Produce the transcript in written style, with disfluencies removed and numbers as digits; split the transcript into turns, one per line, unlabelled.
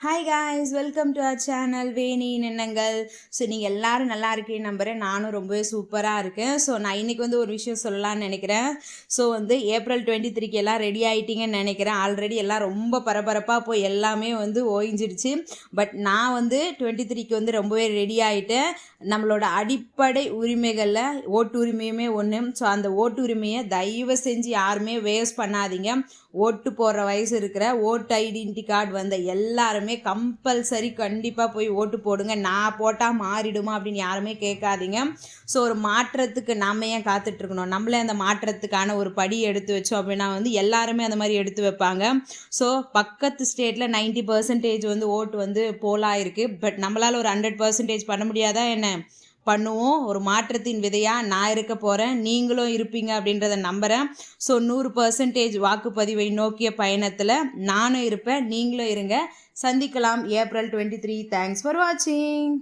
Hi guys, welcome to our channel வேணின் எண்ணங்கள். So நீங்கள் எல்லோரும் நல்லா இருக்கேன்னு நம்புகிறேன். நானும் ரொம்பவே சூப்பராக இருக்கேன். ஸோ நான் இன்றைக்கி ஒரு விஷயம் சொல்லலான்னு நினைக்கிறேன். ஸோ ஏப்ரல் 23க்கு எல்லாம் ரெடி ஆகிட்டீங்கன்னு நினைக்கிறேன். ஆல்ரெடி எல்லாம் ரொம்ப பரபரப்பாக போய் எல்லாமே ஓய்ஞ்சிடுச்சு. பட் நான் 23க்கு ரொம்பவே ரெடி ஆகிட்டேன். நம்மளோட அடிப்படை உரிமைகளில் ஓட்டு உரிமையுமே ஒன்று. ஸோ அந்த ஓட்டு உரிமையை தயவு செஞ்சு யாருமே வேஸ்ட் பண்ணாதீங்க. ஓட்டு போடுற வயசு இருக்கிற ஓட்டு ஐடென்டி கார்டு எல்லாருமே கம்பல்சரி கண்டிப்பாக போய் ஓட்டு போடுங்க. நான் போட்டால் மாறிடுமா அப்படின்னு யாருமே கேட்காதீங்க. ஸோ ஒரு மாற்றத்துக்கு நாம் ஏன் காத்துட்ருக்கணும்? நம்மளே அந்த மாற்றத்துக்கான ஒரு படி எடுத்து வச்சோம் அப்படின்னா எல்லாருமே அந்த மாதிரி எடுத்து வைப்பாங்க. ஸோ பக்கத்து ஸ்டேட்டில் 90% ஓட்டு போலாக இருக்குது. பட் நம்மளால் ஒரு 100% பண்ண முடியாதா என்ன? பண்ணுவோம். ஒரு மாற்றத்தின் விதையாக நான் இருக்க போகிறேன், நீங்களும் இருப்பீங்க அப்படின்றத நம்புகிறேன். ஸோ 100% வாக்குப்பதிவை நோக்கிய பயணத்தில் நானும் இருப்பேன், நீங்களும் இருங்க. சந்திக்கலாம் ஏப்ரல் 23. தேங்க்ஸ் ஃபார் வாட்சிங்.